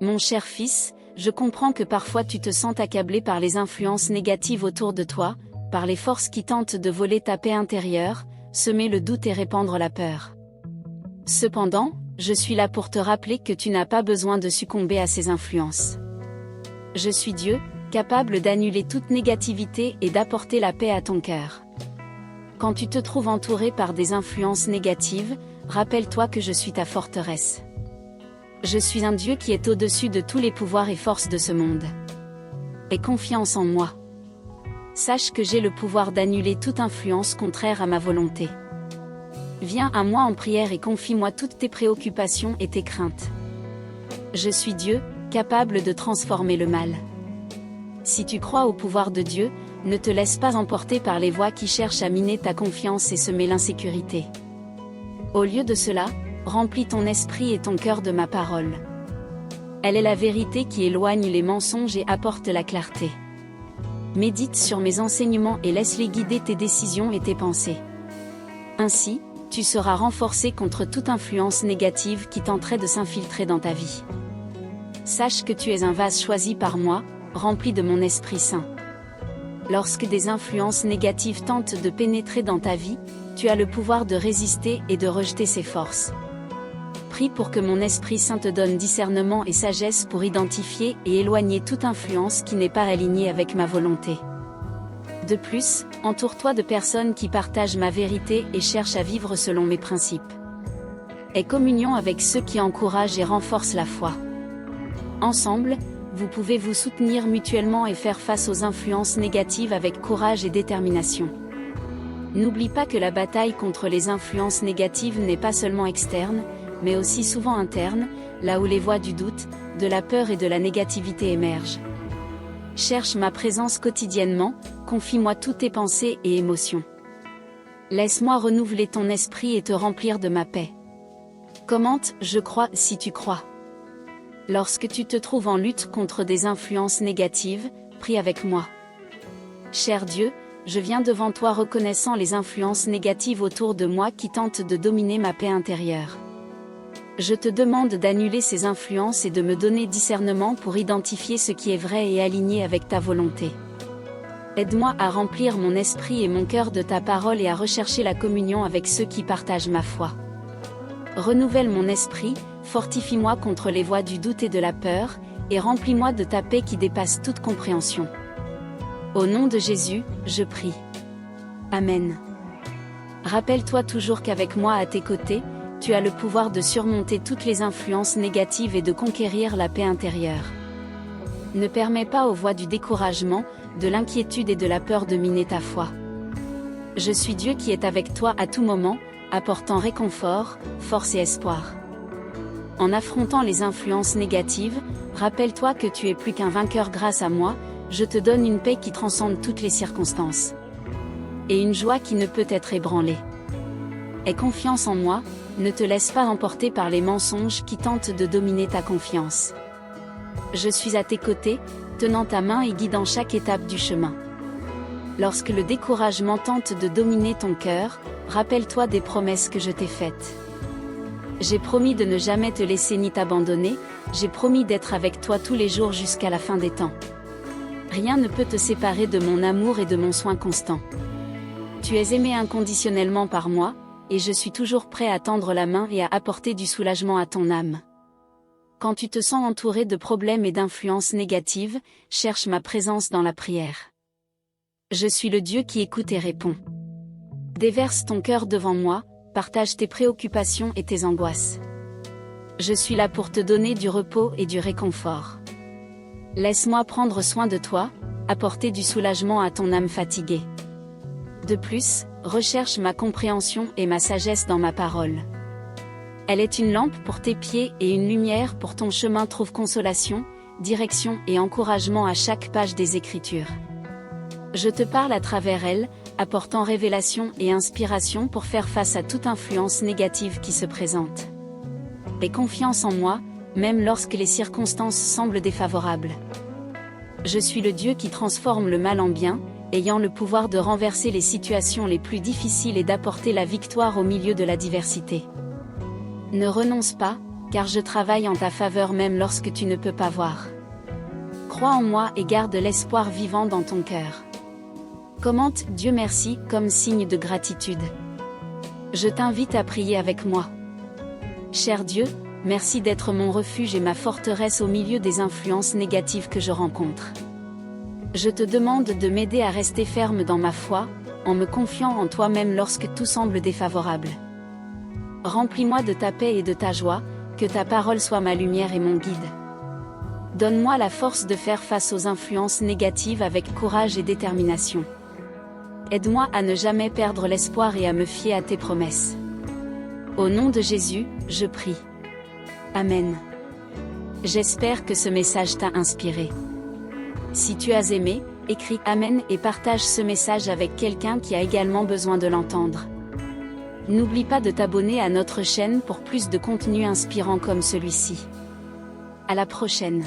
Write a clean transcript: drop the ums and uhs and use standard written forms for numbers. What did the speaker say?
Mon cher fils, je comprends que parfois tu te sens accablé par les influences négatives autour de toi, par les forces qui tentent de voler ta paix intérieure, semer le doute et répandre la peur. Cependant, je suis là pour te rappeler que tu n'as pas besoin de succomber à ces influences. Je suis Dieu, capable d'annuler toute négativité et d'apporter la paix à ton cœur. Quand tu te trouves entouré par des influences négatives, rappelle-toi que je suis ta forteresse. Je suis un Dieu qui est au-dessus de tous les pouvoirs et forces de ce monde. Aie confiance en moi. Sache que j'ai le pouvoir d'annuler toute influence contraire à ma volonté. Viens à moi en prière et confie-moi toutes tes préoccupations et tes craintes. Je suis Dieu, capable de transformer le mal. Si tu crois au pouvoir de Dieu, ne te laisse pas emporter par les voix qui cherchent à miner ta confiance et semer l'insécurité. Au lieu de cela, remplis ton esprit et ton cœur de ma parole. Elle est la vérité qui éloigne les mensonges et apporte la clarté. Médite sur mes enseignements et laisse-les guider tes décisions et tes pensées. Ainsi, tu seras renforcé contre toute influence négative qui tenterait de s'infiltrer dans ta vie. Sache que tu es un vase choisi par moi, rempli de mon Esprit Saint. Lorsque des influences négatives tentent de pénétrer dans ta vie, tu as le pouvoir de résister et de rejeter ces forces. Prie pour que mon Esprit Saint te donne discernement et sagesse pour identifier et éloigner toute influence qui n'est pas alignée avec ma volonté. De plus, entoure-toi de personnes qui partagent ma vérité et cherchent à vivre selon mes principes. Aie communion avec ceux qui encouragent et renforcent la foi. Ensemble, vous pouvez vous soutenir mutuellement et faire face aux influences négatives avec courage et détermination. N'oublie pas que la bataille contre les influences négatives n'est pas seulement externe, mais aussi souvent interne, là où les voix du doute, de la peur et de la négativité émergent. Cherche ma présence quotidiennement, confie-moi toutes tes pensées et émotions. Laisse-moi renouveler ton esprit et te remplir de ma paix. Commente « Je crois » si tu crois. Lorsque tu te trouves en lutte contre des influences négatives, prie avec moi. Cher Dieu, je viens devant toi reconnaissant les influences négatives autour de moi qui tentent de dominer ma paix intérieure. Je te demande d'annuler ces influences et de me donner discernement pour identifier ce qui est vrai et aligné avec ta volonté. Aide-moi à remplir mon esprit et mon cœur de ta parole et à rechercher la communion avec ceux qui partagent ma foi. Renouvelle mon esprit, fortifie-moi contre les voix du doute et de la peur, et remplis-moi de ta paix qui dépasse toute compréhension. Au nom de Jésus, je prie. Amen. Rappelle-toi toujours qu'avec moi à tes côtés, tu as le pouvoir de surmonter toutes les influences négatives et de conquérir la paix intérieure. Ne permets pas aux voix du découragement, de l'inquiétude et de la peur de miner ta foi. Je suis Dieu qui est avec toi à tout moment, apportant réconfort, force et espoir. En affrontant les influences négatives, rappelle-toi que tu es plus qu'un vainqueur grâce à moi, je te donne une paix qui transcende toutes les circonstances. Et une joie qui ne peut être ébranlée. Aie confiance en moi, ne te laisse pas emporter par les mensonges qui tentent de dominer ta confiance. Je suis à tes côtés, tenant ta main et guidant chaque étape du chemin. Lorsque le découragement tente de dominer ton cœur, rappelle-toi des promesses que je t'ai faites. J'ai promis de ne jamais te laisser ni t'abandonner, j'ai promis d'être avec toi tous les jours jusqu'à la fin des temps. Rien ne peut te séparer de mon amour et de mon soin constant. Tu es aimé inconditionnellement par moi, et je suis toujours prêt à tendre la main et à apporter du soulagement à ton âme. Quand tu te sens entouré de problèmes et d'influences négatives, cherche ma présence dans la prière. Je suis le Dieu qui écoute et répond. Déverse ton cœur devant moi, partage tes préoccupations et tes angoisses. Je suis là pour te donner du repos et du réconfort. Laisse-moi prendre soin de toi, apporter du soulagement à ton âme fatiguée. De plus, recherche ma compréhension et ma sagesse dans ma parole. Elle est une lampe pour tes pieds et une lumière pour ton chemin. Trouve consolation, direction et encouragement à chaque page des Écritures. Je te parle à travers elle, apportant révélation et inspiration pour faire face à toute influence négative qui se présente. Aie confiance en moi, même lorsque les circonstances semblent défavorables. Je suis le Dieu qui transforme le mal en bien, ayant le pouvoir de renverser les situations les plus difficiles et d'apporter la victoire au milieu de la diversité. Ne renonce pas, car je travaille en ta faveur même lorsque tu ne peux pas voir. Crois en moi et garde l'espoir vivant dans ton cœur. Commente Dieu merci comme signe de gratitude. Je t'invite à prier avec moi. Cher Dieu, merci d'être mon refuge et ma forteresse au milieu des influences négatives que je rencontre. Je te demande de m'aider à rester ferme dans ma foi, en me confiant en toi même lorsque tout semble défavorable. Remplis-moi de ta paix et de ta joie, que ta parole soit ma lumière et mon guide. Donne-moi la force de faire face aux influences négatives avec courage et détermination. Aide-moi à ne jamais perdre l'espoir et à me fier à tes promesses. Au nom de Jésus, je prie. Amen. J'espère que ce message t'a inspiré. Si tu as aimé, écris Amen et partage ce message avec quelqu'un qui a également besoin de l'entendre. N'oublie pas de t'abonner à notre chaîne pour plus de contenu inspirant comme celui-ci. À la prochaine.